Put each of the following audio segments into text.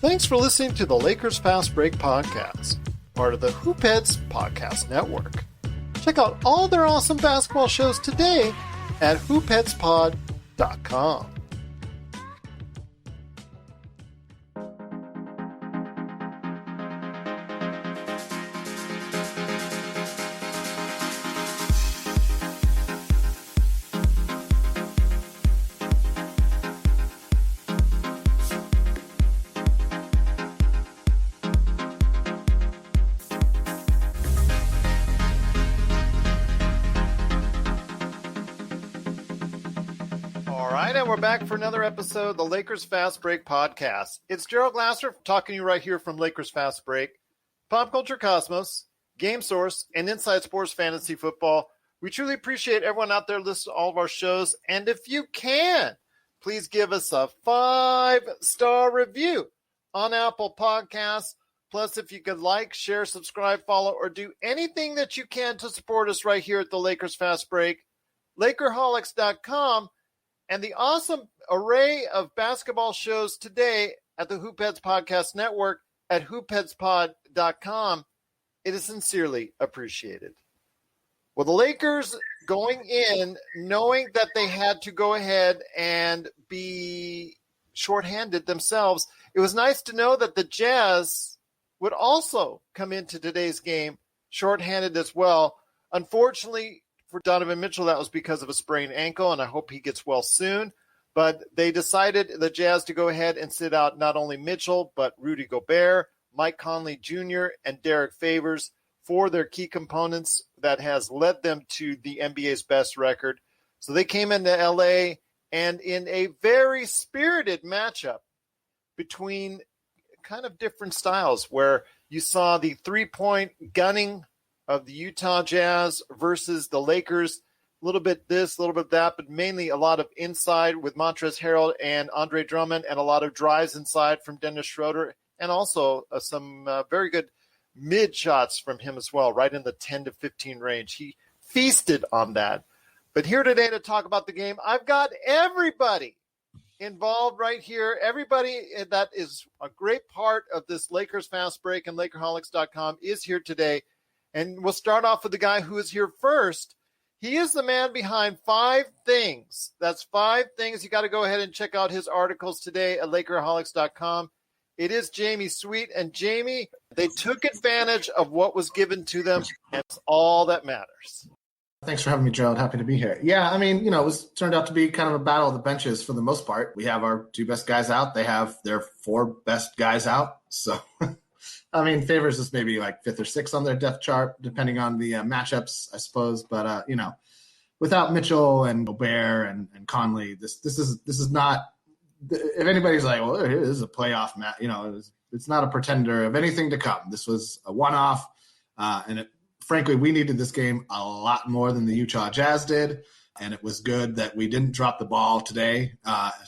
Thanks for listening to the Lakers Fast Break podcast, part of the Hoopheads Podcast Network. Check out all their awesome basketball shows today at hoopheadspod.com. We're back for another episode of the Lakers Fast Break podcast. It's Gerald Glasser talking to you right here from Lakers Fast Break, Pop Culture Cosmos, Game Source, and Inside Sports Fantasy Football. We truly appreciate everyone out there listening to all of our shows. And if you can, please give us a 5-star review on Apple Podcasts. Plus, if you could like, share, subscribe, follow, or do anything that you can to support us right here at the Lakers Fast Break, Lakerholics.com, and the awesome array of basketball shows today at the Hoopheads Podcast Network at hoopheadspod.com. It is sincerely appreciated. Well, the Lakers going in, knowing that they had to go ahead and be shorthanded themselves, it was nice to know that the Jazz would also come into today's game shorthanded as well. Unfortunately, for Donovan Mitchell, that was because of a sprained ankle, and I hope he gets well soon. But they decided, the Jazz, to go ahead and sit out not only Mitchell, but Rudy Gobert, Mike Conley Jr., and Derek Favors for their key components that has led them to the NBA's best record. So they came into LA, and in a very spirited matchup between kind of different styles, where you saw the three-point gunning of the Utah Jazz versus the Lakers. A little bit this, a little bit that, but mainly a lot of inside with Montrezl Harrell and Andre Drummond, and a lot of drives inside from Dennis Schroeder, and also some very good mid shots from him as well, right in the 10 to 15 range. He feasted on that. But here today to talk about the game, I've got everybody involved right here. Everybody that is a great part of this Lakers Fast Break and Lakerholics.com is here today. And we'll start off with the guy who is here first. He is the man behind 5 things. That's 5 things. You got to go ahead and check out his articles today at Lakerholics.com. It is Jamie Sweet. And Jamie, they took advantage of what was given to them, and it's all that matters. Thanks for having me, Gerald. Happy to be here. Yeah, I mean, it was turned out to be kind of a battle of the benches for the most part. We have our 2 best guys out. They have their 4 best guys out. So I mean, Favors is maybe like 5th or 6th on their depth chart, depending on the matchups, I suppose. But without Mitchell and Gobert and Conley, this is not. If anybody's like, well, this is a playoff match, it's not a pretender of anything to come. This was a one-off, and frankly, we needed this game a lot more than the Utah Jazz did. And it was good that we didn't drop the ball today,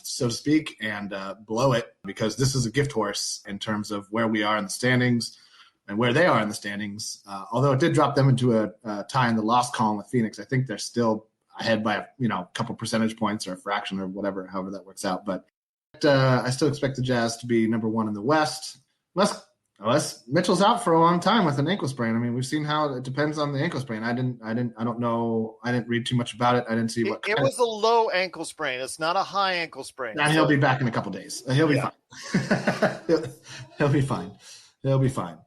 so to speak, and blow it, because this is a gift horse in terms of where we are in the standings and where they are in the standings. Although it did drop them into a tie in the loss column with Phoenix, I think they're still ahead by a couple percentage points or a fraction or whatever, however that works out. But I still expect the Jazz to be number 1 in the West, unless Mitchell's out for a long time with an ankle sprain. I mean, we've seen how it depends on the ankle sprain. I don't know. I didn't read too much about it. I didn't see what. It was a low ankle sprain. It's not a high ankle sprain. And he'll be back in a couple days. He'll be fine. He'll be fine. He'll be fine.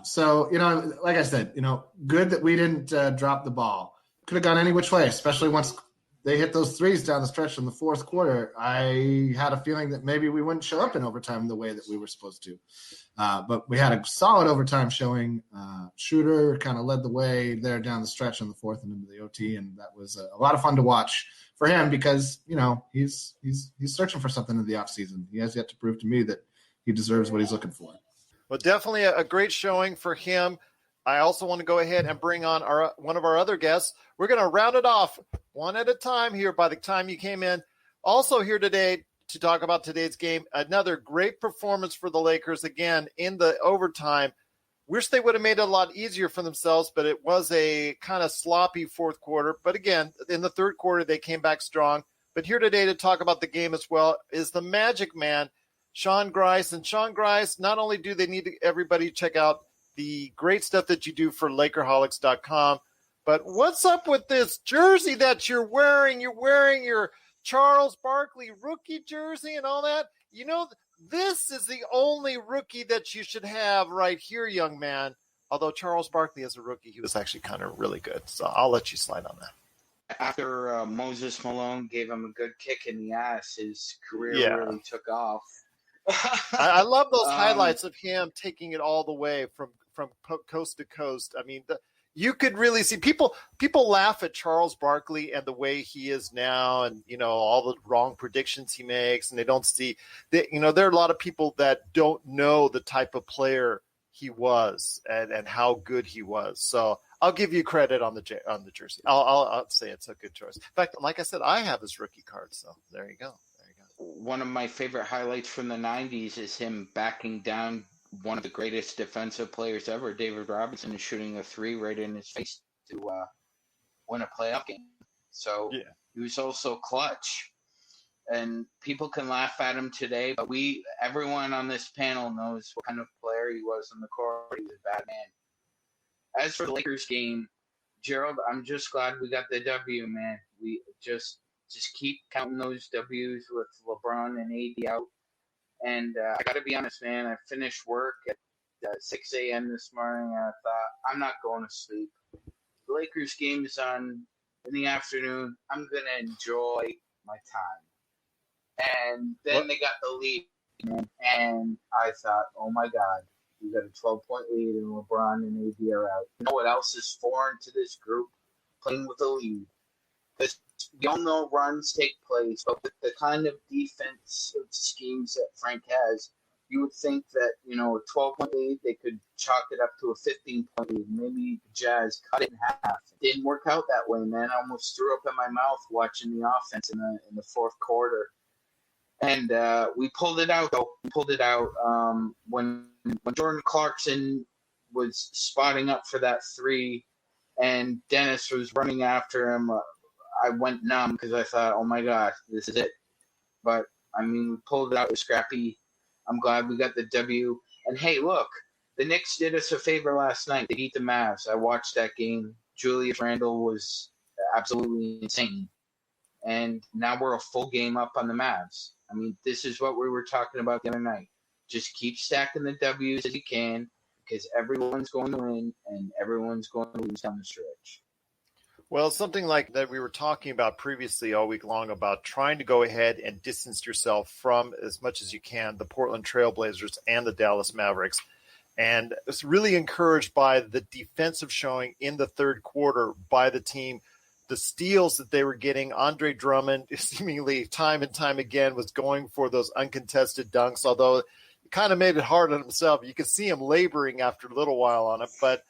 So, like I said, good that we didn't drop the ball. Could have gone any which way, especially once they hit those threes down the stretch in the 4th quarter. I had a feeling that maybe we wouldn't show up in overtime the way that we were supposed to. But we had a solid overtime showing. Schroeder kind of led the way there down the stretch in the 4th and into the OT, and that was a lot of fun to watch for him because, he's searching for something in the offseason. He has yet to prove to me that he deserves what he's looking for. Well, definitely a great showing for him. I also want to go ahead and bring on one of our other guests. We're going to round it off one at a time here by the time you came in. Also here today to talk about today's game, another great performance for the Lakers, again, in the overtime. Wish they would have made it a lot easier for themselves, but it was a kind of sloppy 4th quarter. But again, in the 3rd quarter, they came back strong. But here today to talk about the game as well is the Magic Man, Sean Grice. And Sean Grice, not only do they need everybody check out the great stuff that you do for LakerHolics.com, but what's up with this jersey that you're wearing? You're wearing your Charles Barkley rookie jersey and all that. You know, this is the only rookie that you should have right here, young man. Although Charles Barkley as a rookie, he was actually kind of really good. So I'll let you slide on that. After Moses Malone gave him a good kick in the ass, his career really took off. I love those highlights of him taking it all the way from coast to coast. I mean, you could really see people laugh at Charles Barkley and the way he is now, and all the wrong predictions he makes, and they don't see that. There are a lot of people that don't know the type of player he was and how good he was. So I'll give you credit on the jersey. I'll say it's a good choice. In fact, like I said, I have his rookie card. So there you go. One of my favorite highlights from the 90s is him backing down one of the greatest defensive players ever, David Robinson, is shooting a three right in his face to win a playoff game. So he was also clutch. And people can laugh at him today, but everyone on this panel knows what kind of player he was on the court. He was a bad man. As for the Lakers game, Gerald, I'm just glad we got the W, man. We just keep counting those W's with LeBron and AD out. And I got to be honest, man, I finished work at 6 a.m. this morning, and I thought, I'm not going to sleep. The Lakers game is on in the afternoon. I'm going to enjoy my time. And then they got the lead, and I thought, oh, my God, we got a 12-point lead, and LeBron and AD are out. You know what else is foreign to this group? Playing with a lead. Because we all know runs take place, but with the kind of defensive schemes that Frank has, you would think that, a 12-point lead, they could chalk it up to a 15-point lead. Maybe the Jazz cut it in half. It didn't work out that way, man. I almost threw up in my mouth watching the offense in the fourth quarter. And we pulled it out, though. We pulled it out when Jordan Clarkson was spotting up for that three and Dennis was running after him. I went numb because I thought, oh, my gosh, this is it. But, we pulled it out. It was scrappy. I'm glad we got the W. And, hey, look, the Knicks did us a favor last night. They beat the Mavs. I watched that game. Julius Randle was absolutely insane. And now we're a full game up on the Mavs. This is what we were talking about the other night. Just keep stacking the W's as you can because everyone's going to win and everyone's going to lose down the stretch. Well, something like that we were talking about previously all week long about trying to go ahead and distance yourself from, as much as you can, the Portland Trailblazers and the Dallas Mavericks. And it's really encouraged by the defensive showing in the third quarter by the team. The steals that they were getting, Andre Drummond seemingly time and time again was going for those uncontested dunks, although it kind of made it hard on himself. You could see him laboring after a little while on it, but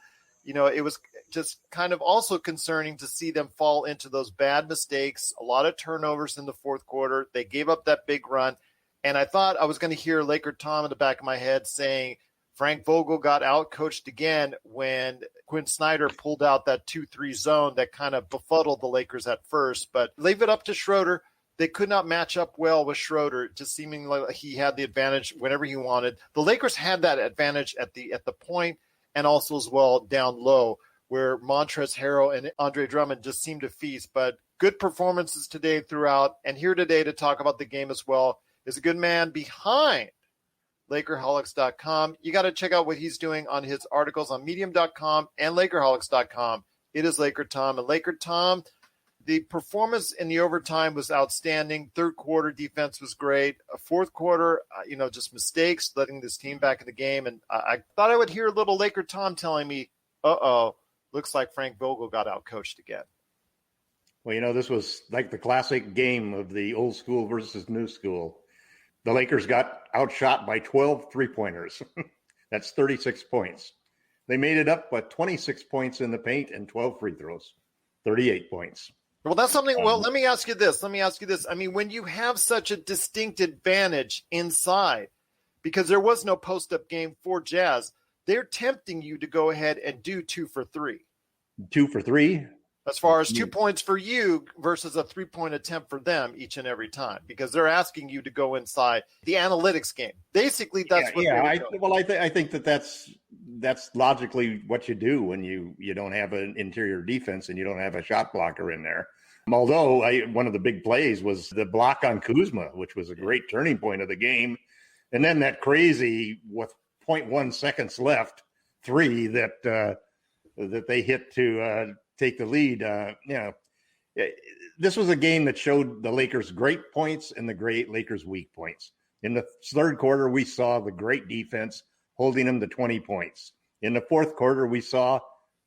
it was just kind of also concerning to see them fall into those bad mistakes, a lot of turnovers in the fourth quarter. They gave up that big run, and I thought I was going to hear LakerTom in the back of my head saying Frank Vogel got out-coached again when Quinn Snyder pulled out that 2-3 zone that kind of befuddled the Lakers at first. But leave it up to Schroeder. They could not match up well with Schroeder, just seeming like he had the advantage whenever he wanted. The Lakers had that advantage at the point and also as well down low, where Montrezl Harrell and Andre Drummond just seemed to feast. But good performances today throughout. And here today to talk about the game as well is a good man behind LakerHolics.com. You got to check out what he's doing on his articles on Medium.com and LakerHolics.com. It is LakerTom. And LakerTom, the performance in the overtime was outstanding. Third quarter defense was great. Fourth quarter, just mistakes, letting this team back in the game. And I thought I would hear a little LakerTom telling me, looks like Frank Vogel got out-coached again. Well, this was like the classic game of the old school versus new school. The Lakers got outshot by 12 three-pointers. That's 36 points. They made it up with 26 points in the paint and 12 free throws, 38 points. Well, that's something. Well, let me ask you this. When you have such a distinct advantage inside, because there was no post-up game for Jazz, they're tempting you to go ahead and do 2 for 3. 2 for 3? As far as 2 points for you versus a 3-point attempt for them each and every time, because they're asking you to go inside the analytics game. Basically, that's what they're doing. I think that's logically what you do when you don't have an interior defense and you don't have a shot blocker in there. Although one of the big plays was the block on Kuzma, which was a great turning point of the game. And then that crazy, with 0.1 seconds left, 3 that they hit to take the lead. This was a game that showed the Lakers great points and the great Lakers weak points. In the third quarter, we saw the great defense holding them to 20 points. In the fourth quarter, we saw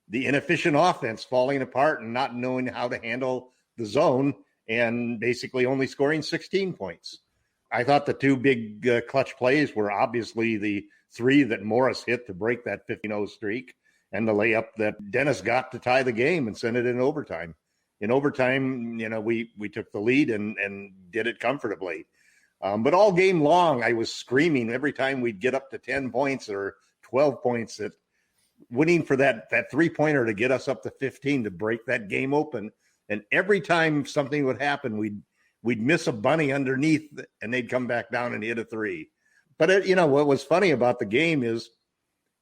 the inefficient offense falling apart and not knowing how to handle the zone and basically only scoring 16 points. I thought the 2 big clutch plays were obviously the 3 that Morris hit to break that 15-0 streak, and the layup that Dennis got to tie the game and send it in overtime. In overtime, we took the lead and did it comfortably. But all game long, I was screaming every time we'd get up to 10 points or 12 points, that winning for that 3-pointer to get us up to 15 to break that game open. And every time something would happen, we'd miss a bunny underneath and they'd come back down and hit a 3. But what was funny about the game is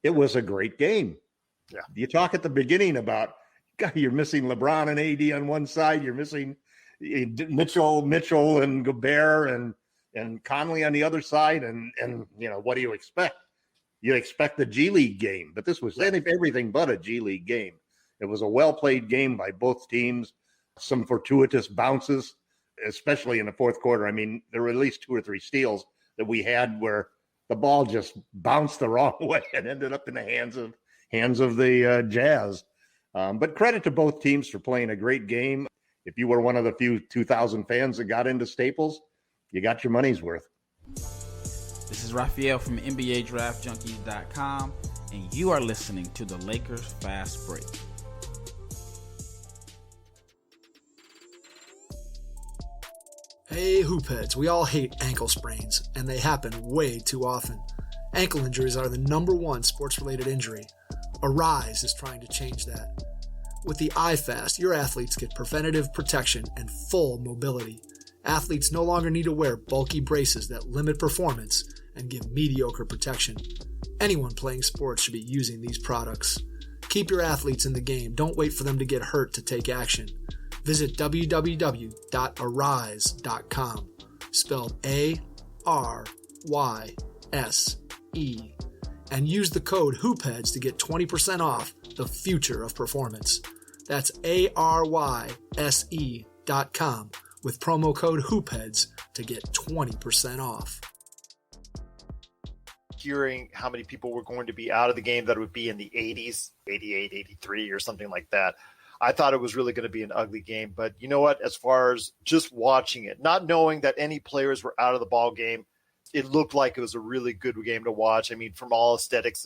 it was a great game. Yeah. You talk at the beginning about, God, you're missing LeBron and AD on one side. You're missing Mitchell and Gobert and Conley on the other side. And what do you expect? You expect the G League game, but this was everything but a G League game. It was a well-played game by both teams. Some fortuitous bounces, especially in the fourth quarter. I mean, there were at least 2 or 3 steals that we had where the ball just bounced the wrong way and ended up in the hands of the Jazz. But credit to both teams for playing a great game. If you were one of the few 2,000 fans that got into Staples, you got your money's worth. This is Raphael from NBADraftJunkies.com, and you are listening to the Lakers Fast Break. Hey, hoopheads, we all hate ankle sprains, and they happen way too often. Ankle injuries are the #1 sports-related injury. Arise is trying to change that. With the iFast, your athletes get preventative protection and full mobility. Athletes no longer need to wear bulky braces that limit performance and give mediocre protection. Anyone playing sports should be using these products. Keep your athletes in the game. Don't wait for them to get hurt to take action. Visit www.arise.com, spelled ARYSE, and use the code HOOPHEADS to get 20% off the future of performance. That's ARYSE.com with promo code HOOPHEADS to get 20% off. Hearing how many people were going to be out of the game, that it would be in the 80s, 88, 83 or something like that. I thought it was really going to be an ugly game. But you know what? As far as just watching it, not knowing that any players were out of the ball game, it looked like it was a really good game to watch. I mean, from all aesthetics,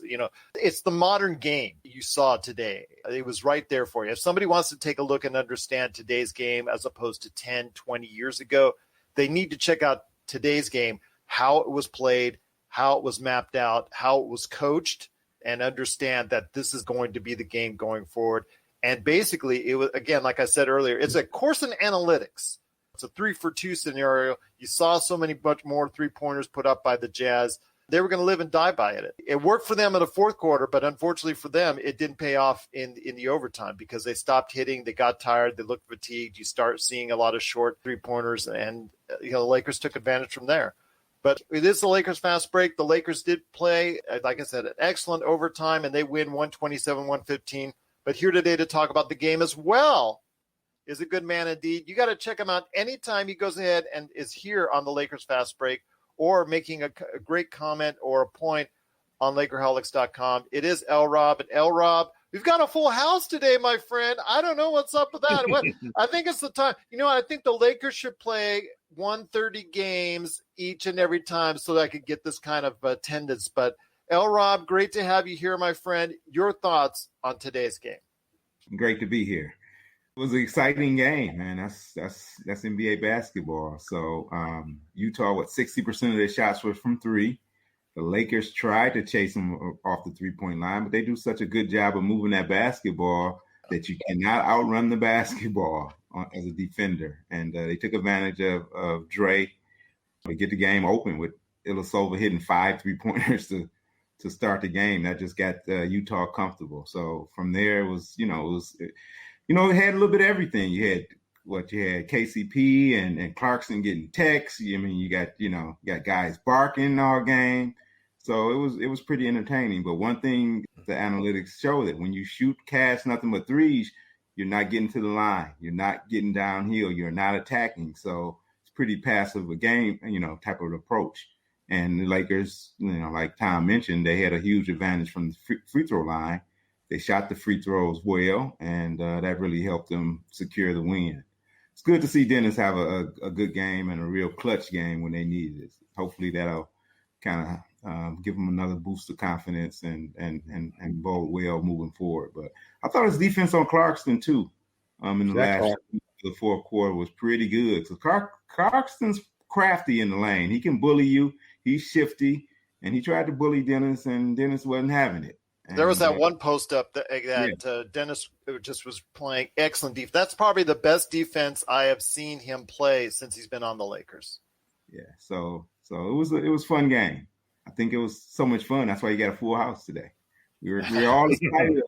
it's the modern game you saw today. It was right there for you. If somebody wants to take a look and understand today's game as opposed to 10, 20 years ago, they need to check out today's game, how it was played, how it was mapped out, how it was coached, and understand that this is going to be the game going forward. And basically, it was, again, like I said earlier, it's a course in analytics. It's a 3-for-2 scenario. You saw so much more 3-pointers put up by the Jazz. They were going to live and die by it. It worked for them in the fourth quarter, but unfortunately for them, it didn't pay off in the overtime because they stopped hitting. They got tired. They looked fatigued. You start seeing a lot of short 3-pointers, and the Lakers took advantage from there. But it is the Lakers fast break. The Lakers did play, like I said, an excellent overtime, and they win 127-115. But here today to talk about the game as well is a good man indeed. You got to check him out anytime he goes ahead and is here on the Lakers Fast Break or making a great comment or a point on Lakerholics.com. It is LRob. And LRob, we've got a full house today, my friend. I don't know what's up with that. I think it's the time. I think the Lakers should play 130 games each and every time so that I could get this kind of attendance. But LRob, great to have you here, my friend. Your thoughts on today's game? Great to be here. It was an exciting game, man. That's NBA basketball. So Utah, 60% of their shots were from 3. The Lakers tried to chase them off the 3-point line, but they do such a good job of moving that basketball. that you cannot outrun the basketball as a defender. And they took advantage of Dre to get the game open with Ilyasova hitting 5 3-pointers to start the game. That just got Utah comfortable. So from there, it had a little bit of everything. You had KCP and Clarkson getting texts. I mean, you got guys barking all game. So it was pretty entertaining. But one thing the analytics show that when you shoot cash nothing but threes, you're not getting to the line. You're not getting downhill. You're not attacking. So it's pretty passive a game, type of approach. And the Lakers, like Tom mentioned, they had a huge advantage from the free throw line. They shot the free throws well, and that really helped them secure the win. It's good to see Dennis have a good game and a real clutch game when they needed it. Hopefully that'll kind of give them another boost of confidence and bode well moving forward. But I thought his defense on Clarkson too in the fourth quarter was pretty good. So Clarkson's crafty in the lane. He can bully you. He's shifty, and he tried to bully Dennis, and Dennis wasn't having it. And there was that one post up that Dennis just was playing excellent defense. That's probably the best defense I have seen him play since he's been on the Lakers. Yeah, so it was a fun game. I think it was so much fun. That's why you got a full house today. We were all excited about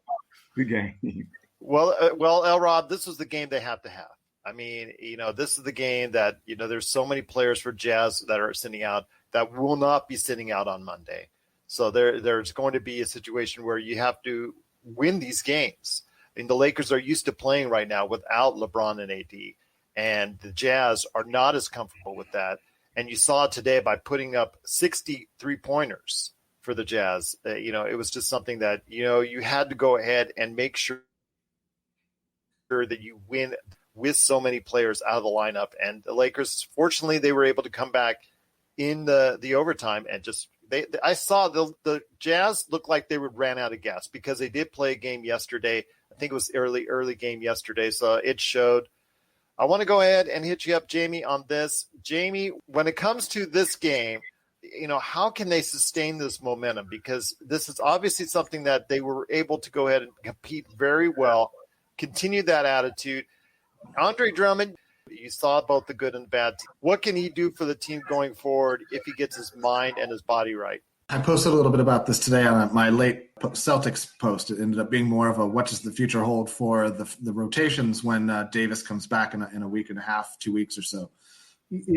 the game. Well, LRob, this was the game they have to have. I mean, this is the game that there's so many players for Jazz that are sitting out that will not be sitting out on Monday. So there's going to be a situation where you have to win these games. I mean, the Lakers are used to playing right now without LeBron and AD, and the Jazz are not as comfortable with that. And you saw it today by putting up 60 3-pointers for the Jazz. It was just something that, you had to go ahead and make sure that you win with so many players out of the lineup. And the Lakers, fortunately, they were able to come back in the overtime and just I saw the Jazz look like they ran out of gas because they did play a game yesterday. I think it was early game yesterday, so it showed. I want to go ahead and hit you up, Jamie, on this. Jamie, when it comes to this game, how can they sustain this momentum? Because this is obviously something that they were able to go ahead and compete very well, continue that attitude. Andre Drummond, you saw both the good and the bad. What can he do for the team going forward if he gets his mind and his body right? I posted a little bit about this today on my late Celtics post. It ended up being more of a what does the future hold for the rotations when Davis comes back in a week and a half, 2 weeks or so.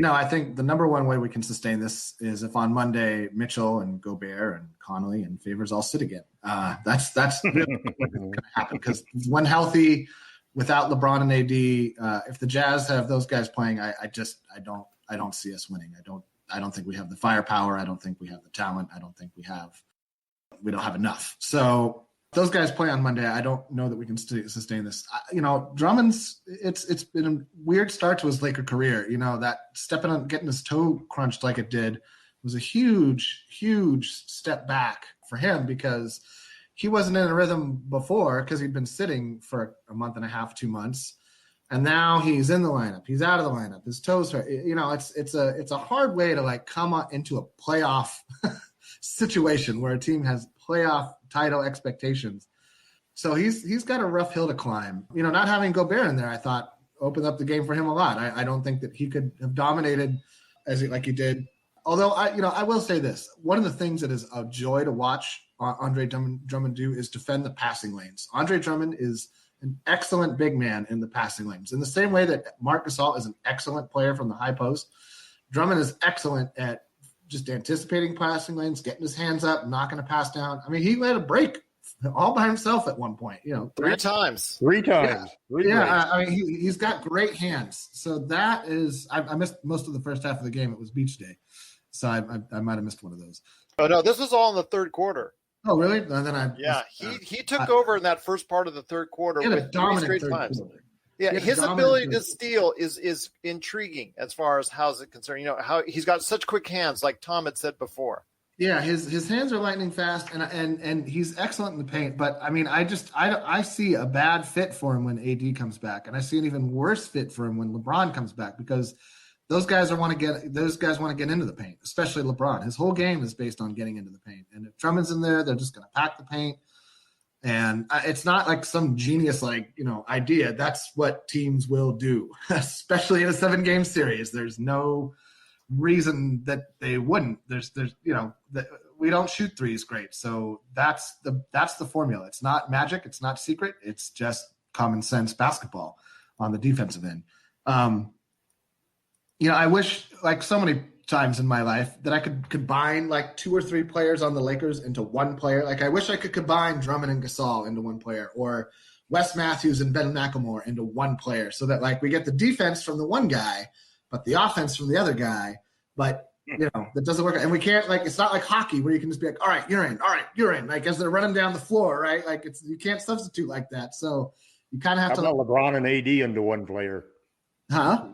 I think the number one way we can sustain this is if on Monday Mitchell and Gobert and Connolly and Favors all sit again. That's really what's going to happen because when healthy, without LeBron and AD, if the Jazz have those guys playing, I don't see us winning. I don't think we have the firepower. I don't think we have the talent. I don't think we don't have enough. So those guys play on Monday. I don't know that we can sustain this. Drummond's it's been a weird start to his Laker career. That stepping on getting his toe crunched like it did was a huge, huge step back for him because he wasn't in a rhythm before because he'd been sitting for a month and a half, 2 months. And now he's in the lineup. He's out of the lineup. His toes hurt. It's a hard way to come into a playoff situation where a team has playoff title expectations. So he's got a rough hill to climb. Not having Gobert in there, I thought opened up the game for him a lot. I don't think that he could have dominated like he did. Although I will say this: one of the things that is a joy to watch Andre Drummond do is defend the passing lanes. Andre Drummond is an excellent big man in the passing lanes. In the same way that Marc Gasol is an excellent player from the high post, Drummond is excellent at just anticipating passing lanes, getting his hands up, knocking a pass down. I mean, he led a break all by himself at one point. Three times. Yeah, I mean, he's got great hands. So that is – I missed most of the first half of the game. It was beach day. So I might have missed one of those. Oh, no, this was all in the third quarter. Oh, really? And then he took over in that first part of the third quarter with 3 straight times. Quarter. Yeah, his ability to steal is intriguing as far as how's it concerned. How he's got such quick hands, like Tom had said before. Yeah, his hands are lightning fast, and he's excellent in the paint. But I mean, I see a bad fit for him when AD comes back, and I see an even worse fit for him when LeBron comes back because those guys want to get into the paint, especially LeBron. His whole game is based on getting into the paint, and if Drummond's in there, they're just going to pack the paint. And it's not like some genius, idea. That's what teams will do, especially in a 7-game series. There's no reason that they wouldn't. We don't shoot threes great. So that's the formula. It's not magic. It's not secret. It's just common sense basketball on the defensive end. I wish, like so many times in my life, that I could combine like 2 or 3 players on the Lakers into one player. Like I wish I could combine Drummond and Gasol into one player, or Wes Matthews and Ben McLemore into one player, so that like we get the defense from the one guy, but the offense from the other guy. But that doesn't work. And we can't, like, it's not like hockey where you can just be like, all right, you're in. All right, you're in. Like as they're running down the floor, right? Like you can't substitute like that. So you kind of have How to. about LeBron and AD into one player? Huh?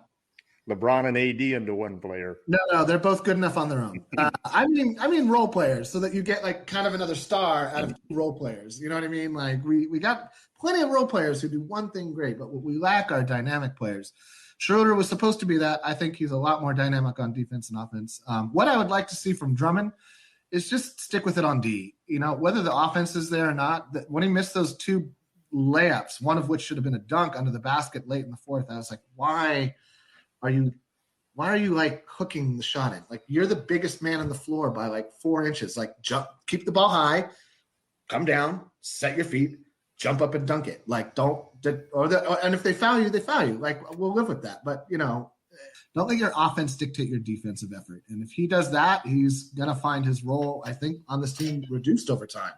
LeBron and AD into one player. No, they're both good enough on their own. I mean role players, so that you get like kind of another star out of 2 role players. You know what I mean? Like we got plenty of role players who do one thing great, but what we lack are dynamic players. Schroeder was supposed to be that. I think he's a lot more dynamic on defense and offense. What I would like to see from Drummond is just stick with it on D. Whether the offense is there or not. When he missed those 2 layups, one of which should have been a dunk under the basket late in the fourth, I was like, why are you like hooking the shot in? Like you're the biggest man on the floor by like 4 inches. Like jump, keep the ball high, come down, set your feet, jump up and dunk it. Like and if they foul you, they foul you. Like we'll live with that. But don't let your offense dictate your defensive effort. And if he does that, he's gonna find his role, I think, on this team reduced over time.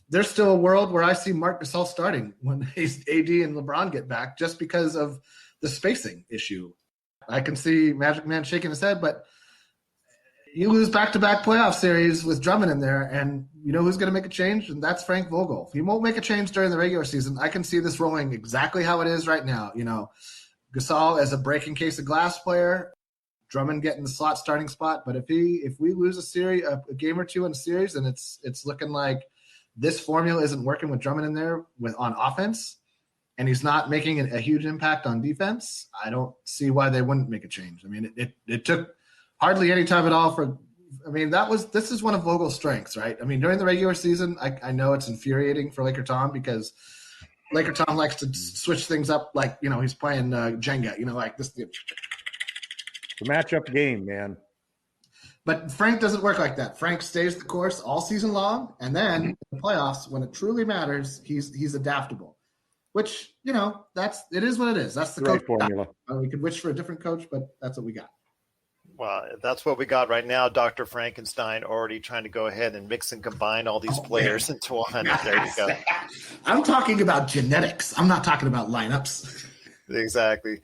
There's still a world where I see Marc Gasol starting when AD and LeBron get back, just because of the spacing issue. I can see MagicMan shaking his head, but you lose back-to-back playoff series with Drummond in there, and you know who's going to make a change? And that's Frank Vogel. He won't make a change during the regular season. I can see this rolling exactly how it is right now. Gasol as a breaking case of glass player, Drummond getting the slot starting spot. But if we lose a game or 2 in a series, and it's looking like this formula isn't working with Drummond in there on offense, and he's not making a huge impact on defense, I don't see why they wouldn't make a change. I mean, it took hardly any time at all this is one of Vogel's strengths, right? I mean, during the regular season, I know it's infuriating for LakerTom because LakerTom likes to switch things up like, he's playing Jenga, like this. The matchup game, man. But Frank doesn't work like that. Frank stays the course all season long, and then in the playoffs, when it truly matters, he's adaptable. Which, it is what it is. That's the right coach formula. We could wish for a different coach, but that's what we got. Well, that's what we got right now. Dr. Frankenstein already trying to go ahead and mix and combine all these players into one. There you go. I'm talking about genetics. I'm not talking about lineups. Exactly.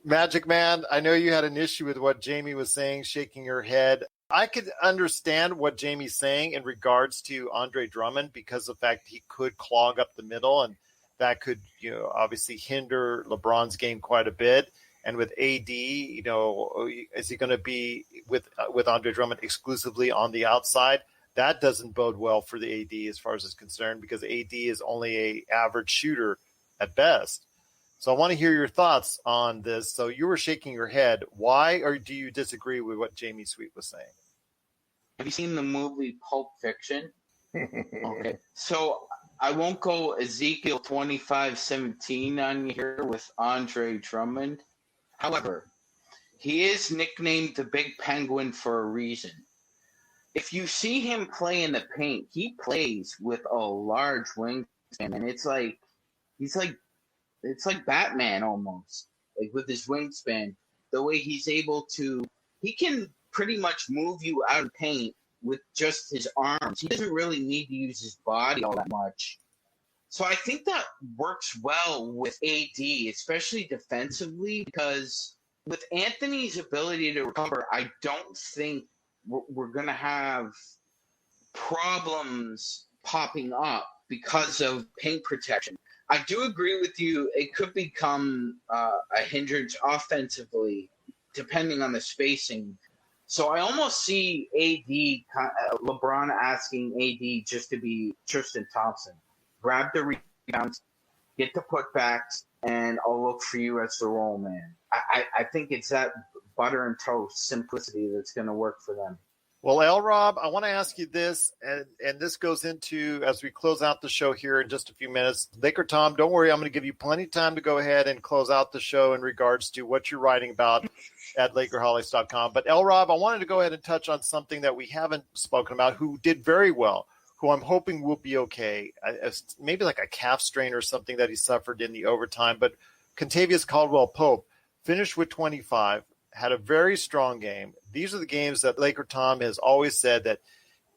MagicMan, I know you had an issue with what Jamie was saying, shaking your head. I could understand what Jamie's saying in regards to Andre Drummond because of the fact he could clog up the middle, and that could, obviously hinder LeBron's game quite a bit. And with AD, is he going to be with Andre Drummond exclusively on the outside? That doesn't bode well for the AD as far as is concerned, because AD is only a average shooter at best. So I want to hear your thoughts on this. So you were shaking your head. Why, or do you disagree with what Jamie Sweet was saying? Have you seen the movie Pulp Fiction? Okay. So I won't go Ezekiel 25:17 on you here with Andre Drummond. However, he is nicknamed the Big Penguin for a reason. If you see him play in the paint, he plays with a large wingspan, and it's like Batman almost, like with his wingspan. The way he can pretty much move you out of paint with just his arms. He doesn't really need to use his body all that much. So I think that works well with AD, especially defensively, because with Anthony's ability to recover, I don't think we're going to have problems popping up because of paint protection. I do agree with you. It could become a hindrance offensively, depending on the spacing. So I almost see LeBron asking AD just to be Tristan Thompson. Grab the rebounds, get the putbacks, and I'll look for you as the roll man. I think it's that butter and toast simplicity that's going to work for them. Well, LRob, I want to ask you this, and this goes into, as we close out the show here in just a few minutes. LakerTom, don't worry, I'm going to give you plenty of time to go ahead and close out the show in regards to what you're writing about at LakerHolics.com. But LRob, I wanted to go ahead and touch on something that we haven't spoken about, who did very well, who I'm hoping will be okay. Maybe like a calf strain or something that he suffered in the overtime. But Kentavious Caldwell-Pope finished with 25. Had a very strong game. These are the games that LakerTom has always said that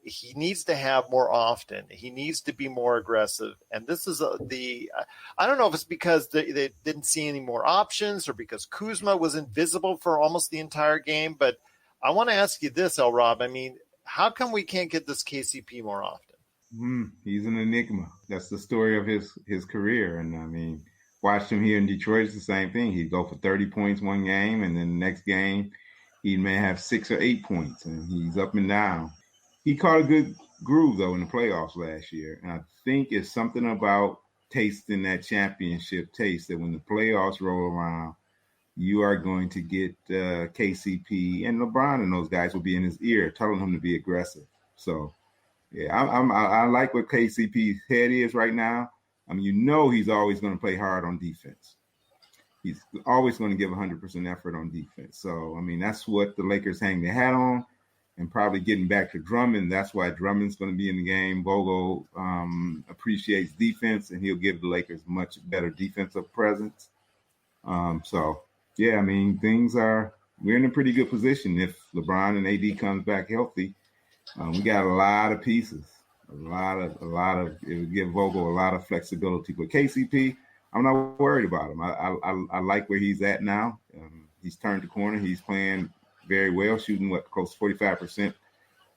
he needs to have more often. He needs to be more aggressive. And this is I don't know if it's because they didn't see any more options or because Kuzma was invisible for almost the entire game. But I want to ask you this, LRob. I mean, how come we can't get this KCP more often? He's an enigma. That's the story of his career. And I mean, watched him here in Detroit. It's the same thing. He'd go for 30 points one game, and then the next game he may have 6 or 8 points, and he's up and down. He caught a good groove, though, in the playoffs last year. And I think it's something about tasting that championship taste that when the playoffs roll around, you are going to get KCP and LeBron and those guys will be in his ear telling him to be aggressive. So, yeah, I like what KCP's head is right now. I mean, he's always going to play hard on defense. He's always going to give 100% effort on defense. So, I mean, that's what the Lakers hang their hat on, and probably getting back to Drummond. That's why Drummond's going to be in the game. Vogel appreciates defense, and he'll give the Lakers much better defensive presence. So, yeah, I mean, we're in a pretty good position if LeBron and AD comes back healthy. We got a lot of pieces. A lot of it would give Vogel a lot of flexibility. But KCP, I'm not worried about him. I like where he's at now. He's turned the corner. He's playing very well, shooting close to 45%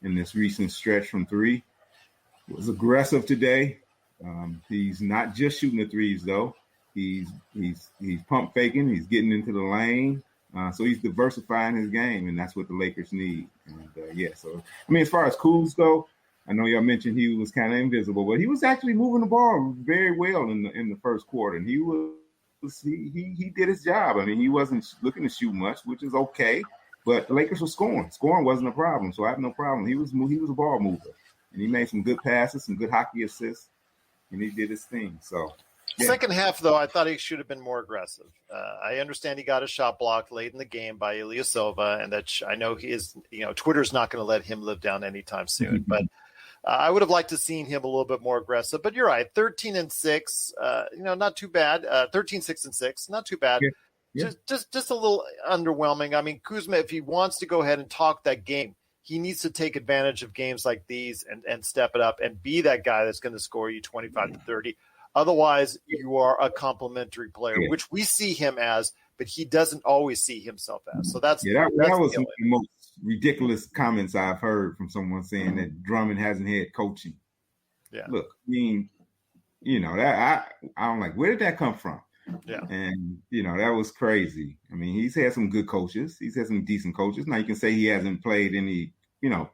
in this recent stretch from three. He was aggressive today. He's not just shooting the threes though. He's pump faking. He's getting into the lane. So he's diversifying his game, and that's what the Lakers need. And so I mean, as far as Kuz go, I know y'all mentioned he was kind of invisible, but he was actually moving the ball very well in the first quarter, and he did his job. I mean, he wasn't looking to shoot much, which is okay, but the Lakers were scoring. Scoring wasn't a problem, so I have no problem. He was a ball mover, and he made some good passes, some good hockey assists, and he did his thing. So. Yeah. Second half, though, I thought he should have been more aggressive. I understand he got a shot blocked late in the game by Ilyasova, and that I know he is. Twitter's not going to let him live down anytime soon. But I would have liked to seen him a little bit more aggressive. But you're right, 13-6, not too bad. 13-6-6, not too bad. Yeah. Just a little underwhelming. I mean, Kuzma, if he wants to go ahead and talk that game, he needs to take advantage of games like these and step it up and be that guy that's going to score you 25 to 30. Otherwise, you are a complimentary player, which we see him as, but he doesn't always see himself as. So that was the most ridiculous comments I've heard from someone saying that Drummond hasn't had coaching. Yeah. Look, I mean, that I'm like, where did that come from? Yeah. And, that was crazy. I mean, he's had some good coaches. He's had some decent coaches. Now you can say he hasn't played any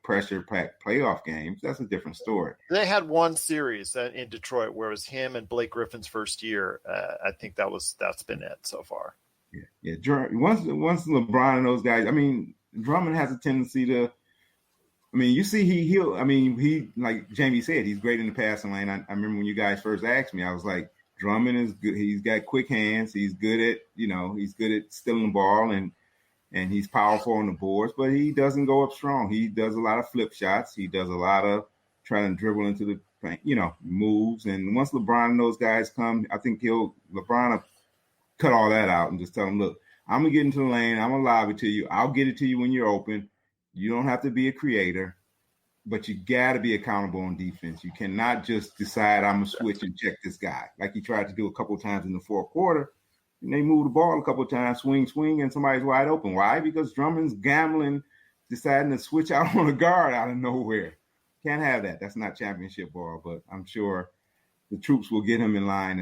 pressure-packed playoff games. That's a different story. They had one series in Detroit where it was him and Blake Griffin's first year. I think that's been it so far. Yeah. Once LeBron and those guys, I mean, Drummond has a tendency to. I mean, you see, he like Jamie said, he's great in the passing lane. I remember when you guys first asked me, I was like, Drummond is good. He's got quick hands. He's good at stealing the ball and he's powerful on the boards, but he doesn't go up strong. He does a lot of flip shots. He does a lot of trying to dribble into the moves. And once LeBron and those guys come, I think LeBron will cut all that out and just tell him, look, I'm going to get into the lane. I'm going to lob it to you. I'll get it to you when you're open. You don't have to be a creator, but you got to be accountable on defense. You cannot just decide I'm going to switch and check this guy like he tried to do a couple of times in the fourth quarter. And they move the ball a couple of times, swing, and somebody's wide open. Why? Because Drummond's gambling, deciding to switch out on a guard out of nowhere. Can't have that. That's not championship ball, but I'm sure the troops will get him in line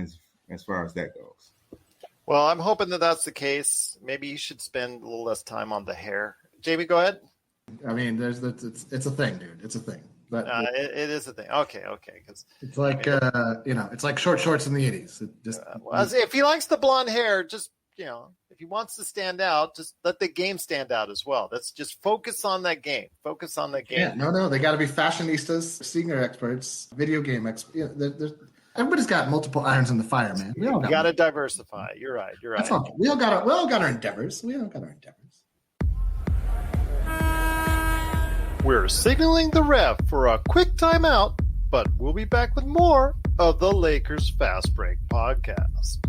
as far as that goes. Well, I'm hoping that that's the case. Maybe you should spend a little less time on the hair. Jamie, go ahead. I mean, it's a thing, dude. It's a thing. But it is a thing. Okay. Because it's like it's like short shorts in the 80s. It just if he likes the blonde hair, just if If he wants to stand out, just let the game stand out as well. That's just focus on that game. Focus on that game. Yeah, no. They got to be fashionistas, senior experts, video game experts. Everybody's got multiple irons in the fire, man. We all got to diversify. You're right. That's all. We all got our endeavors. We're signaling the ref for a quick timeout, but we'll be back with more of the Lakers Fast Break podcast.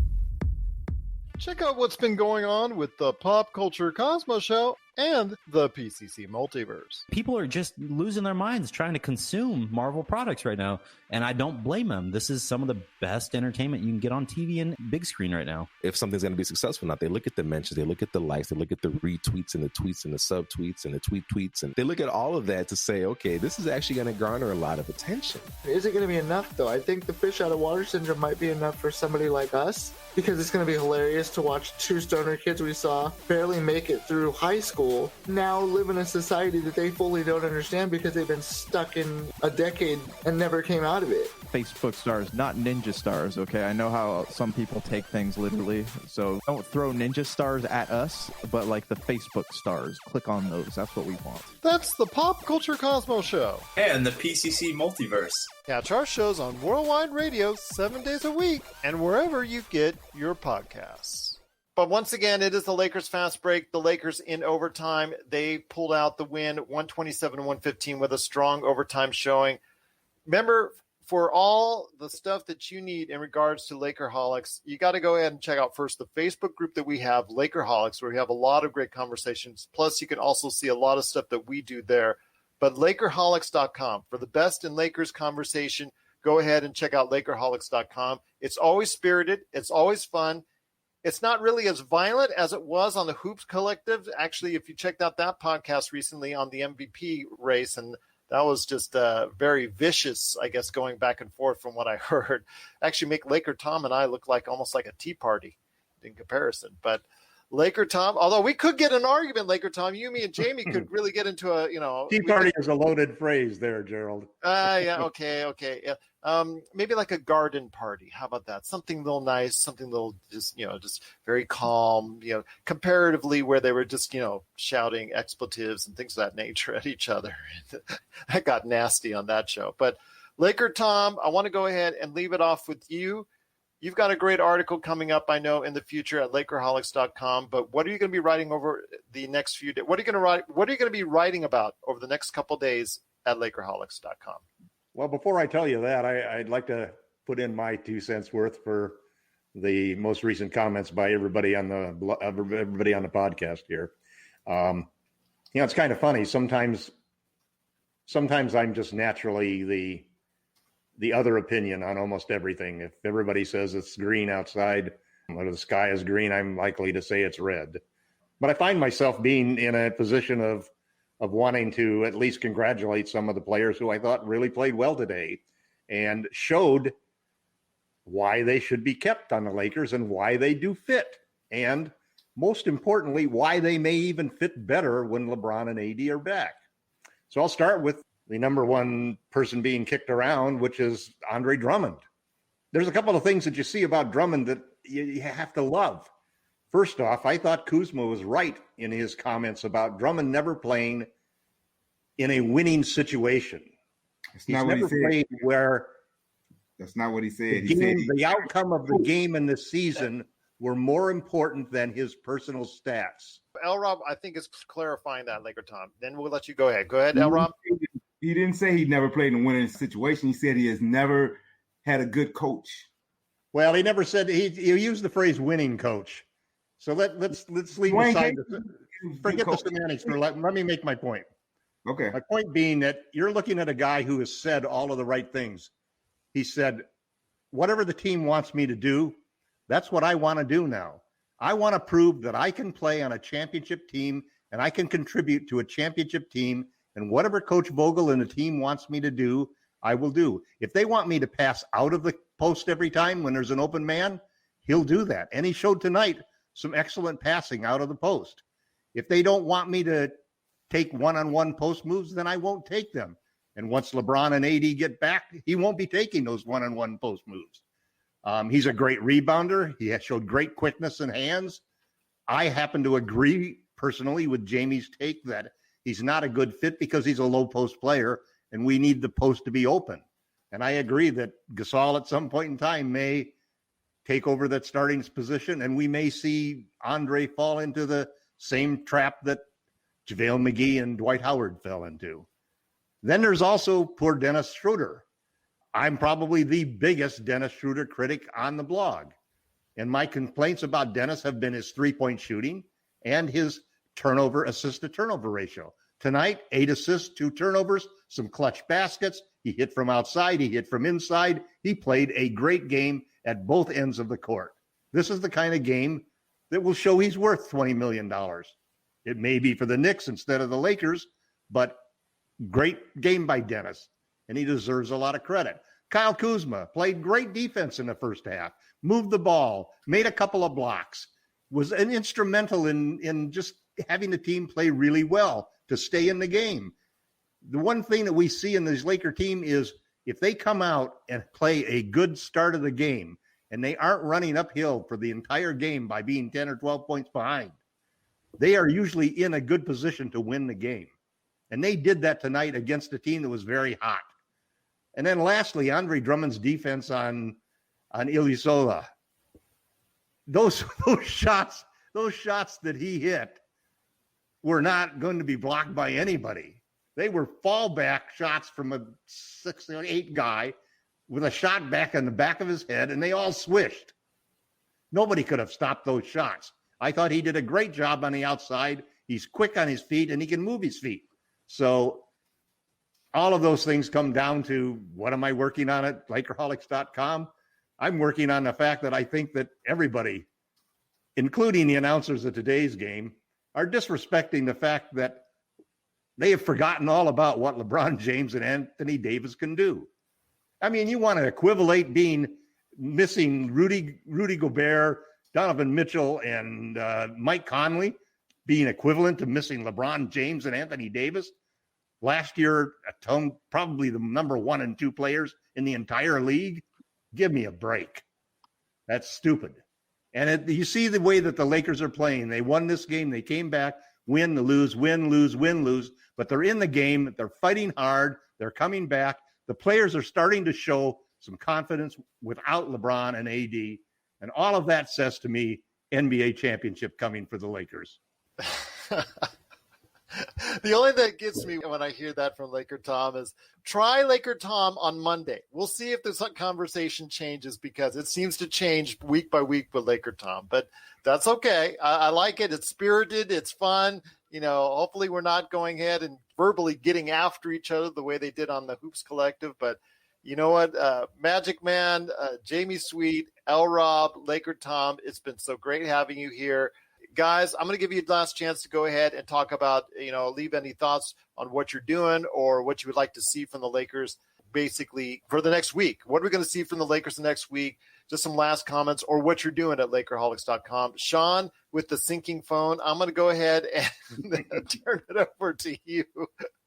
Check out what's been going on with the Pop Culture Cosmos Show and the PCC Multiverse. People are just losing their minds trying to consume Marvel products right now, and I don't blame them. This is some of the best entertainment you can get on TV and big screen right now. If something's going to be successful or not, they look at the mentions, they look at the likes, they look at the retweets and the tweets and the subtweets and the tweets, and they look at all of that to say, okay, this is actually going to garner a lot of attention. Is it going to be enough, though? I think the fish out of water syndrome might be enough for somebody like us, because it's going to be hilarious to watch two stoner kids we saw barely make it through high school now live in a society that they fully don't understand because they've been stuck in a decade and never came out of it. Facebook stars, not ninja stars, okay? I know how some people take things literally, so don't throw ninja stars at us, but like the Facebook stars. Click on those. That's what we want. That's the Pop Culture Cosmos Show. And the PCC Multiverse. Catch our shows on Worldwide Radio 7 days a week and wherever you get your podcasts. But once again, it is the Lakers Fast Break. The Lakers in overtime. They pulled out the win, 127-115 with a strong overtime showing. Remember, for all the stuff that you need in regards to Lakerholics, you got to go ahead and check out first the Facebook group that we have, Lakerholics, where we have a lot of great conversations. Plus, you can also see a lot of stuff that we do there. But Lakerholics.com, for the best in Lakers conversation, go ahead and check out Lakerholics.com. It's always spirited. It's always fun. It's not really as violent as it was on the Hoops Collective. Actually, if you checked out that podcast recently on the MVP race, and that was just very vicious, I guess, going back and forth from what I heard. Actually make LakerTom and I look like almost like a tea party in comparison. But LakerTom, although we could get an argument, LakerTom, you, me, and Jamie could really get into a, tea party is a loaded phrase there, Gerald. Yeah, okay. Yeah. Maybe like a garden party. How about that? Something a little nice, something a little just very calm, comparatively, where they were just, shouting expletives and things of that nature at each other. That got nasty on that show. But LakerTom, I want to go ahead and leave it off with you. You've got a great article coming up, I know, in the future at Lakerholics.com. But what are you going to be writing over the next few days? What are you going to be writing about over the next couple of days at Lakerholics.com? Well, before I tell you that, I'd like to put in my 2 cents worth for the most recent comments by everybody on the podcast here. It's kind of funny. Sometimes I'm just naturally the other opinion on almost everything. If everybody says it's green outside, or the sky is green, I'm likely to say it's red. But I find myself being in a position of wanting to at least congratulate some of the players who I thought really played well today and showed why they should be kept on the Lakers and why they do fit. And most importantly, why they may even fit better when LeBron and AD are back. So I'll start with the number one person being kicked around, which is Andre Drummond. There's a couple of things that you see about Drummond that you have to love. First off, I thought Kuzma was right in his comments about Drummond never playing in a winning situation. That's not what he said. That's not what he said. The outcome of the game and the season were more important than his personal stats. LRob, I think, is clarifying that, LakerTom. Then we'll let you go ahead. Go ahead, LRob. He didn't say he never played in a winning situation. He said he has never had a good coach. Well, he never said he used the phrase "winning coach." So let's leave aside. Forget the semantics. Let me make my point. Okay. My point being that you're looking at a guy who has said all of the right things. He said, "Whatever the team wants me to do, that's what I want to do now. I want to prove that I can play on a championship team and I can contribute to a championship team. And whatever Coach Vogel and the team wants me to do, I will do. If they want me to pass out of the post every time when there's an open man, he'll do that. And he showed tonight some excellent passing out of the post. If they don't want me to take one-on-one post moves, then I won't take them. And once LeBron and AD get back, he won't be taking those one-on-one post moves. He's a great rebounder. He has showed great quickness in hands. I happen to agree personally with Jamie's take that he's not a good fit because he's a low post player and we need the post to be open. And I agree that Gasol at some point in time may take over that starting position, and we may see Andre fall into the same trap that JaVale McGee and Dwight Howard fell into. Then there's also poor Dennis Schroeder. I'm probably the biggest Dennis Schroeder critic on the blog. And my complaints about Dennis have been his three-point shooting and his assist-to-turnover ratio. Tonight, 8 assists, 2 turnovers, some clutch baskets. He hit from outside. He hit from inside. He played a great game at both ends of the court. This is the kind of game that will show he's worth $20 million. It may be for the Knicks instead of the Lakers, but great game by Dennis, and he deserves a lot of credit. Kyle Kuzma played great defense in the first half, moved the ball, made a couple of blocks, was an instrumental in just having the team play really well to stay in the game. The one thing that we see in this Laker team is if they come out and play a good start of the game and they aren't running uphill for the entire game by being 10 or 12 points behind, they are usually in a good position to win the game. And they did that tonight against a team that was very hot. And then lastly, Andre Drummond's defense on Ilyasova. Those shots that he hit were not going to be blocked by anybody. They were fallback shots from a 6 or 8 guy with a shot back on the back of his head, and they all swished. Nobody could have stopped those shots. I thought he did a great job on the outside. He's quick on his feet, and he can move his feet. So all of those things come down to what am I working on at Lakerholics.com? I'm working on the fact that I think that everybody, including the announcers of today's game, are disrespecting the fact that they have forgotten all about what LeBron James and Anthony Davis can do. I mean, you want to equivalate missing Rudy Gobert, Donovan Mitchell, and Mike Conley being equivalent to missing LeBron James and Anthony Davis? Last year, probably the number 1 and 2 players in the entire league. Give me a break. That's stupid. And you see the way that the Lakers are playing. They won this game. They came back, win, lose, win, lose, win, lose. But they're in the game. They're fighting hard. They're coming back. The players are starting to show some confidence without LeBron and AD. And all of that says to me, NBA championship coming for the Lakers. The only thing that gets me when I hear that from LakerTom is try LakerTom on Monday. We'll see if this conversation changes because it seems to change week by week with LakerTom. But that's okay. I like it. It's spirited. It's fun. You know, hopefully we're not going ahead and verbally getting after each other the way they did on the Hoops Collective. But you know what? MagicMan, Jamie Sweet, LRob, LakerTom, it's been so great having you here. Guys, I'm going to give you the last chance to go ahead and talk about, leave any thoughts on what you're doing or what you would like to see from the Lakers basically for the next week. What are we going to see from the Lakers the next week? Just some last comments or what you're doing at Lakerholics.com. Sean, with the sinking phone, I'm going to go ahead and turn it over to you.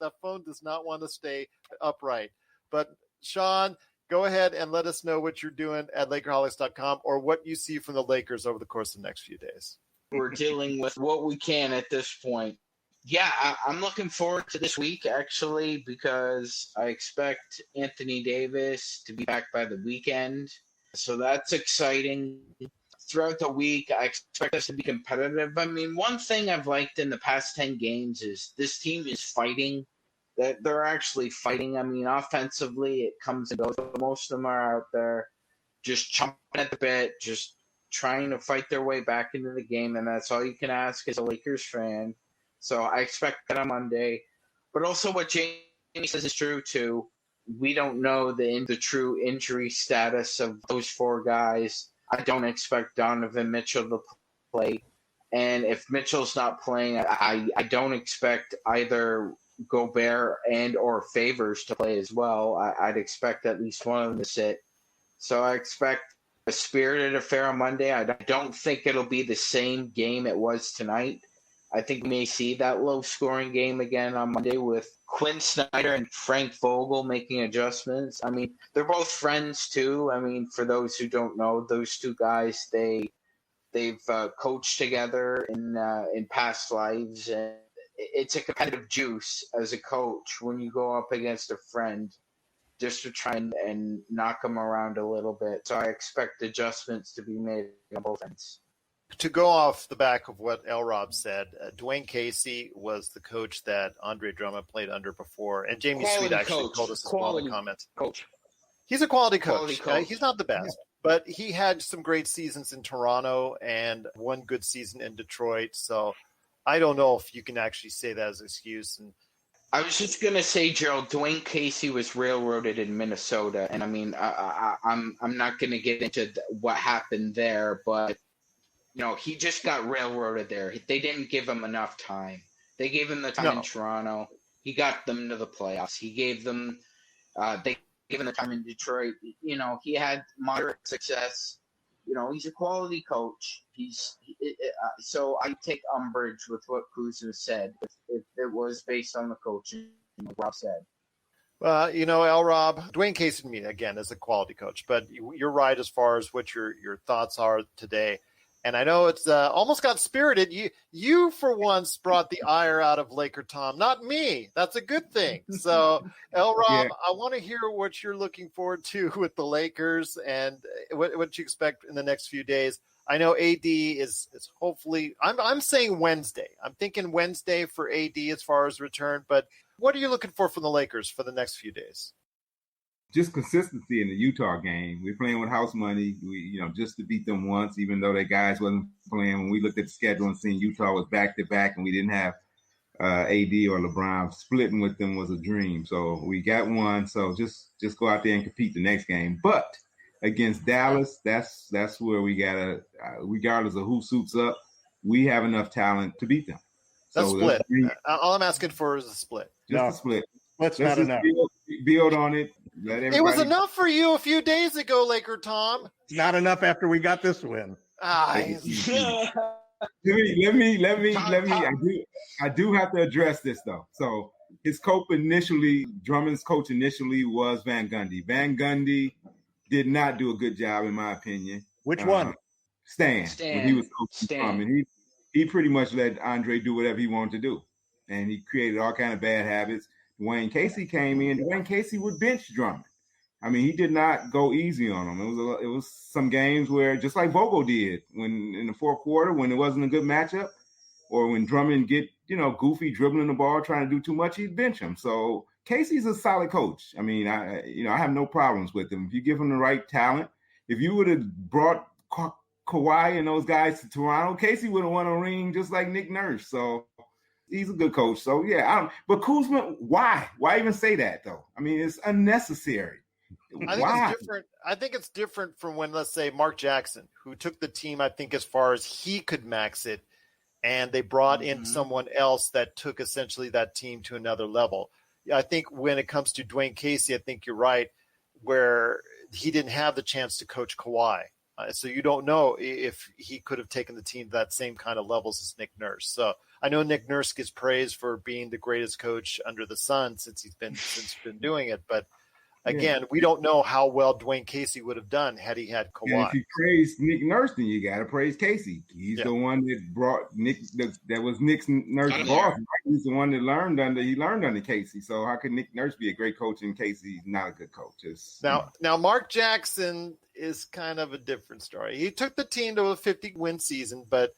The phone does not want to stay upright. But Sean, go ahead and let us know what you're doing at Lakerholics.com or what you see from the Lakers over the course of the next few days. We're dealing with what we can at this point. Yeah, I'm looking forward to this week, actually, because I expect Anthony Davis to be back by the weekend. So that's exciting. Throughout the week, I expect us to be competitive. I mean, one thing I've liked in the past 10 games is this team is fighting. That they're actually fighting. I mean, offensively, it comes and goes. Most of them are out there just chomping at the bit, just trying to fight their way back into the game, and that's all you can ask as a Lakers fan. So I expect that on Monday. But also what Jamie says is true, too. We don't know the true injury status of those 4 guys. I don't expect Donovan Mitchell to play. And if Mitchell's not playing, I don't expect either Gobert and or Favors to play as well. I'd expect at least one of them to sit. So I expect a spirited affair on Monday. I don't think it'll be the same game it was tonight. I think we may see that low-scoring game again on Monday with Quinn Snyder and Frank Vogel making adjustments. I mean, they're both friends, too. I mean, for those who don't know, those 2 guys, they They've coached together in past lives, and it's a competitive juice as a coach when you go up against a friend, just to try and knock them around a little bit. So I expect adjustments to be made on both ends. To go off the back of what LRob said, Dwayne Casey was the coach that Andre Drummond played under before, and Jamie Sweet actually told us as well in the comments. Coach. He's a quality coach. He's not the best, but he had some great seasons in Toronto and one good season in Detroit. So I don't know if you can actually say that as an excuse. And I was just gonna say, Gerald, Dwayne Casey was railroaded in Minnesota, and I mean, I'm not gonna get into what happened there, but he just got railroaded there. They didn't give him enough time. They gave him the time in Toronto. He got them to the playoffs. He gave them. They gave him the time in Detroit. He had moderate success. He's a quality coach. So I take umbrage with what Kuzma said. If it was based on the coaching, like Rob said. LRob, Dwayne Casey to me, again, is a quality coach. But you're right as far as what your thoughts are today. And I know it's almost got spirited. You for once brought the ire out of LakerTom, not me. That's a good thing. So, LRob, I want to hear what you're looking forward to with the Lakers and what you expect in the next few days. I know AD is hopefully. I'm saying Wednesday. I'm thinking Wednesday for AD as far as return. But what are you looking for from the Lakers for the next few days? Just consistency in the Utah game. We're playing with house money. Just to beat them once, even though their guys wasn't playing. When we looked at the schedule and seen Utah was back to back, and we didn't have AD or LeBron, splitting with them was a dream. So we got one. So just go out there and compete the next game. But against Dallas, that's where we gotta, regardless of who suits up, we have enough talent to beat them. That's split. All I'm asking for is a split. Just a split. Let's not enough. Build on it. It was enough for you a few days ago, LakerTom. Not enough after we got this win. Let me. I do have to address this though. So his coach initially, Drummond's coach initially was Van Gundy. Van Gundy did not do a good job, in my opinion. Which one? Stan. When he was coaching Drummond, he pretty much let Andre do whatever he wanted to do, and he created all kind of bad habits. Dwayne Casey came in. Dwayne Casey would bench Drummond. I mean, he did not go easy on him. It was some games where, just like Vogel did, when in the fourth quarter, when it wasn't a good matchup, or when Drummond get goofy dribbling the ball, trying to do too much, he'd bench him. So Casey's a solid coach. I mean, I have no problems with him if you give him the right talent. If you would have brought Kawhi and those guys to Toronto, Casey would have won a ring just like Nick Nurse. So he's a good coach. So, but Kuzma, why? Why even say that, though? I mean, it's unnecessary. I think it's different from when, let's say, Mark Jackson, who took the team, I think, as far as he could max it, and they brought in someone else that took essentially that team to another level. I think when it comes to Dwayne Casey, I think you're right, where he didn't have the chance to coach Kawhi. So you don't know if he could have taken the team to that same kind of levels as Nick Nurse. So I know Nick Nurse gets praised for being the greatest coach under the sun since he's been doing it. But again, we don't know how well Dwayne Casey would have done had he had Kawhi. And if you praise Nick Nurse, then you got to praise Casey. He's the one that brought Nick. That was Nick Nurse's boss. He's the one that learned under Casey. So how could Nick Nurse be a great coach and Casey's not a good coach? Now Mark Jackson is kind of a different story. He took the team to a 50-win season, but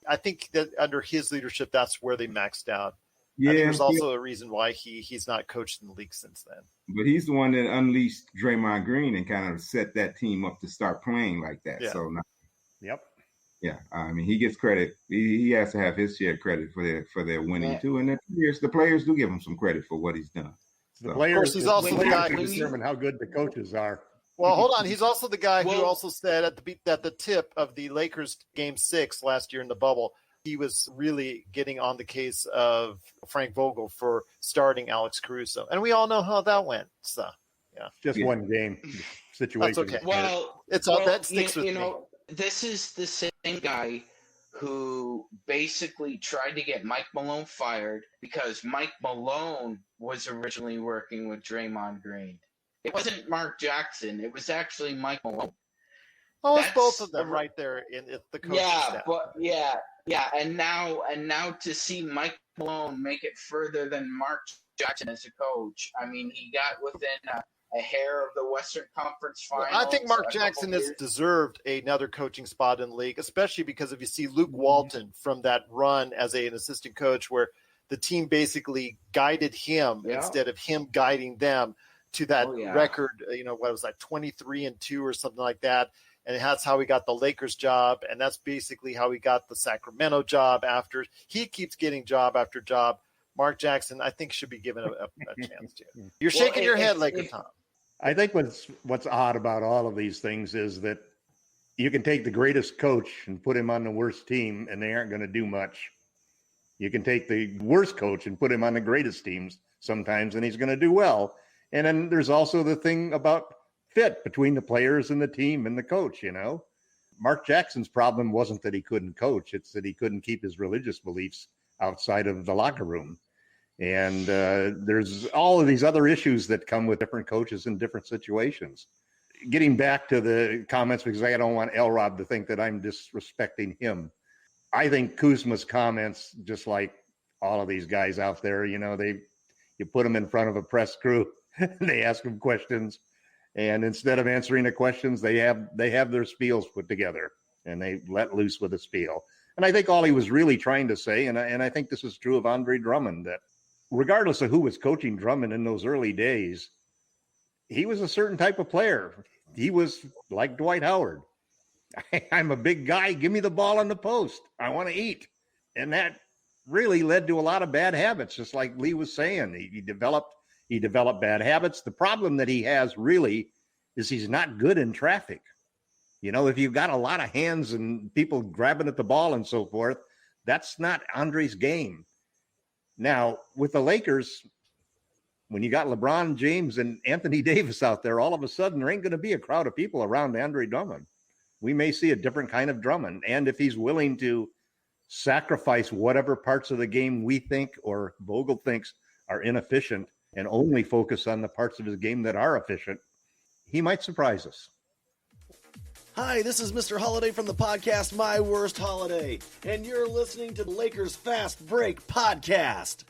I think that under his leadership, that's where they maxed out. I think there's also a reason why he's not coached in the league since then. But he's the one that unleashed Draymond Green and kind of set that team up to start playing like that. Yeah. So, yep. Yeah, I mean, he gets credit. He has to have his share of credit for their winning too. And the players do give him some credit for what he's done. The players, he's also the guy who determine how good the coaches are. Well, hold on. He's also the guy who also said at the tip of the Lakers Game 6 last year in the bubble, he was really getting on the case of Frank Vogel for starting Alex Caruso. And we all know how that went. So, Just one game situation. That's okay. That sticks with me. This is the same guy who basically tried to get Mike Malone fired because Mike Malone was originally working with Draymond Green. It wasn't Mark Jackson. It was actually Mike Malone. Almost both of them right there in the coaching staff. And now to see Mike Malone make it further than Mark Jackson as a coach. I mean, he got within a hair of the Western Conference Finals. I think Mark Jackson has deserved another coaching spot in the league, especially because if you see Luke Walton from that run as an assistant coach where the team basically guided him instead of him guiding them to that record, what was that, 23-2 or something like that. And that's how he got the Lakers job. And that's basically how he got the Sacramento job after. He keeps getting job after job. Mark Jackson, I think, should be given a chance to. You're shaking your head, LakerTom. I think what's odd about all of these things is that you can take the greatest coach and put him on the worst team, and they aren't going to do much. You can take the worst coach and put him on the greatest teams sometimes, and he's going to do well. And then there's also the thing about fit between the players and the team and the coach, Mark Jackson's problem wasn't that he couldn't coach. It's that he couldn't keep his religious beliefs outside of the locker room. And there's all of these other issues that come with different coaches in different situations. Getting back to the comments, because I don't want LRob to think that I'm disrespecting him. I think Kuzma's comments, just like all of these guys out there, you put them in front of a press crew, they ask them questions, and instead of answering the questions, they have their spiels put together, and they let loose with a spiel. And I think all he was really trying to say, and I think this is true of Andre Drummond, that regardless of who was coaching Drummond in those early days, he was a certain type of player. He was like Dwight Howard. I'm a big guy. Give me the ball on the post. I want to eat. And that really led to a lot of bad habits, just like Lee was saying. He developed bad habits. The problem that he has really is he's not good in traffic. If you've got a lot of hands and people grabbing at the ball and so forth, that's not Andre's game. Now, with the Lakers, when you got LeBron James and Anthony Davis out there, all of a sudden there ain't going to be a crowd of people around Andre Drummond. We may see a different kind of Drummond. And if he's willing to sacrifice whatever parts of the game we think or Vogel thinks are inefficient and only focus on the parts of his game that are efficient, he might surprise us. Hi, this is Mr. Holiday from the podcast My Worst Holiday, and you're listening to the Lakers Fast Break podcast.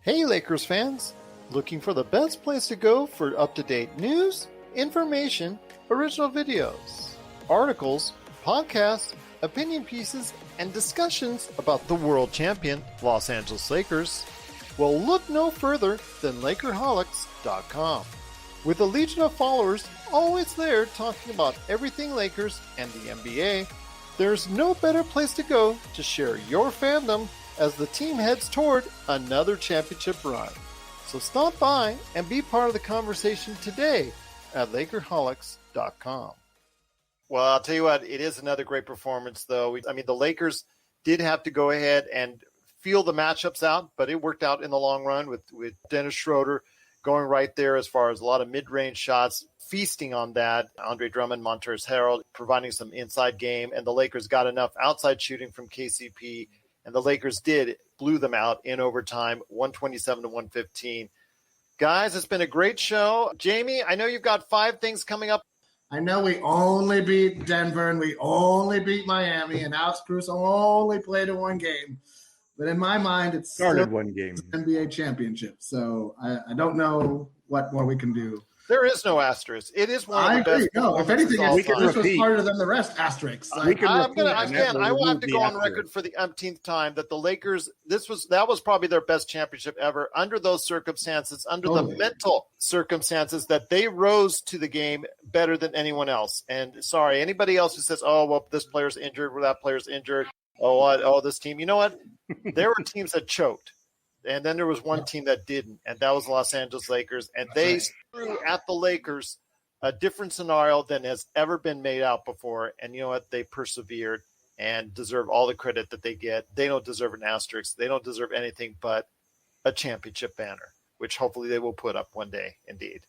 Hey, Lakers fans. Looking for the best place to go for up-to-date news, information, original videos, articles, podcasts, opinion pieces, and discussions about the world champion Los Angeles Lakers? Well, look no further than LakerHolics.com. With a legion of followers always there talking about everything Lakers and the NBA, there's no better place to go to share your fandom as the team heads toward another championship run. So stop by and be part of the conversation today at LakerHolics.com. Well, I'll tell you what, it is another great performance, though. The Lakers did have to go ahead and feel the matchups out, but it worked out in the long run with Dennis Schroeder going right there as far as a lot of mid-range shots, feasting on that. Andre Drummond, Montrezl Harrell providing some inside game, and the Lakers got enough outside shooting from KCP, and the Lakers blew them out in overtime, 127-115. Guys, it's been a great show. Jamie, I know you've got 5 things coming up. I know we only beat Denver and we only beat Miami, and Alex Cruz only played in 1 game. But in my mind, it's started 1 game. NBA championship. So I don't know what more we can do. There is no asterisk. It is one of the best. No, if anything, this was harder than the rest. Asterisks. I will have to go on record for the umpteenth time that the Lakers. That was probably their best championship ever. Under those circumstances, under the mental circumstances, that they rose to the game better than anyone else. And sorry, anybody else who says, "Oh, well, this player's injured, or that player's injured," this team. You know what? There were teams that choked. And then there was one team that didn't, and that was Los Angeles Lakers. And they threw at the Lakers a different scenario than has ever been made out before. And you know what? They persevered and deserve all the credit that they get. They don't deserve an asterisk. They don't deserve anything but a championship banner, which hopefully they will put up one day, indeed.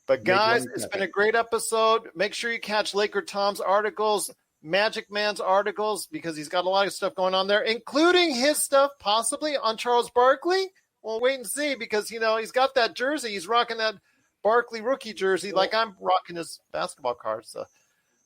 But guys, it's been a great episode. Make sure you catch LakerTom's articles, MagicMan's articles, because he's got a lot of stuff going on there, including his stuff possibly on Charles Barkley. We'll wait and see, because, he's got that jersey. He's rocking that Barkley rookie jersey like I'm rocking his basketball cards. So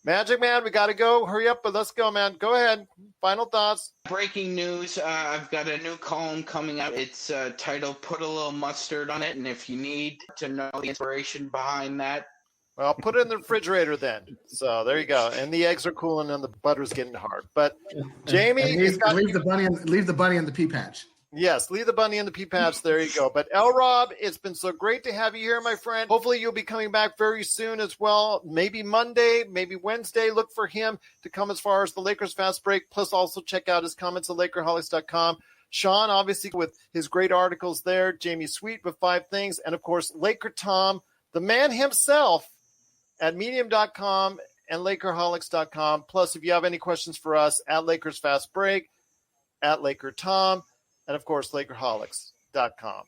Magic Man, we got to go. Hurry up, but let's go, man. Go ahead. Final thoughts. Breaking news. I've got a new column coming out. It's titled Put a Little Mustard on It. And if you need to know the inspiration behind that, well, put it in the refrigerator then. So there you go. And the eggs are cooling and the butter's getting hard. But Jamie, leave the bunny in the pea patch. Yes, leave the bunny in the pea patch. There you go. But LRob, it's been so great to have you here, my friend. Hopefully you'll be coming back very soon as well. Maybe Monday, maybe Wednesday. Look for him to come as far as the Lakers Fast Break. Plus also check out his comments at LakerHolics.com. Sean, obviously, with his great articles there. Jamie Sweet with 5 things. And, of course, LakerTom, the man himself, at Medium.com and LakerHolics.com. Plus, if you have any questions for us, at Lakers Fast Break, at LakerTom, and, of course, LakerHolics.com.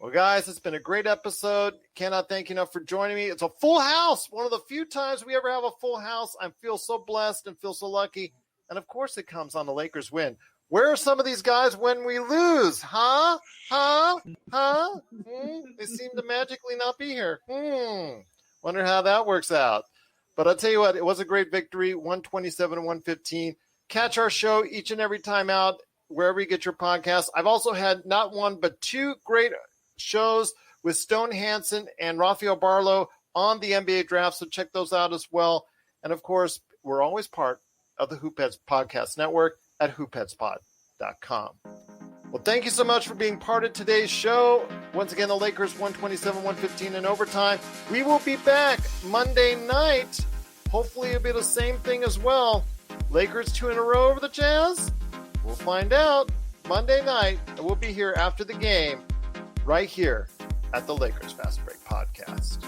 Well, guys, it's been a great episode. Cannot thank you enough for joining me. It's a full house. One of the few times we ever have a full house. I feel so blessed and feel so lucky. And, of course, it comes on the Lakers win. Where are some of these guys when we lose? Huh? They seem to magically not be here. Wonder how that works out. But I'll tell you what, it was a great victory, 127-115. Catch our show each and every time out, wherever you get your podcasts. I've also had not one, but 2 great shows with Stone Hansen and Rafael Barlow on the NBA draft, so check those out as well. And, of course, we're always part of the Hoopheads Podcast Network at hoopheadspod.com. Well, thank you so much for being part of today's show. Once again, the Lakers 127-115 in overtime. We will be back Monday night. Hopefully it'll be the same thing as well. Lakers 2 in a row over the Jazz? We'll find out Monday night, and we'll be here after the game right here at the Lakers Fast Break Podcast.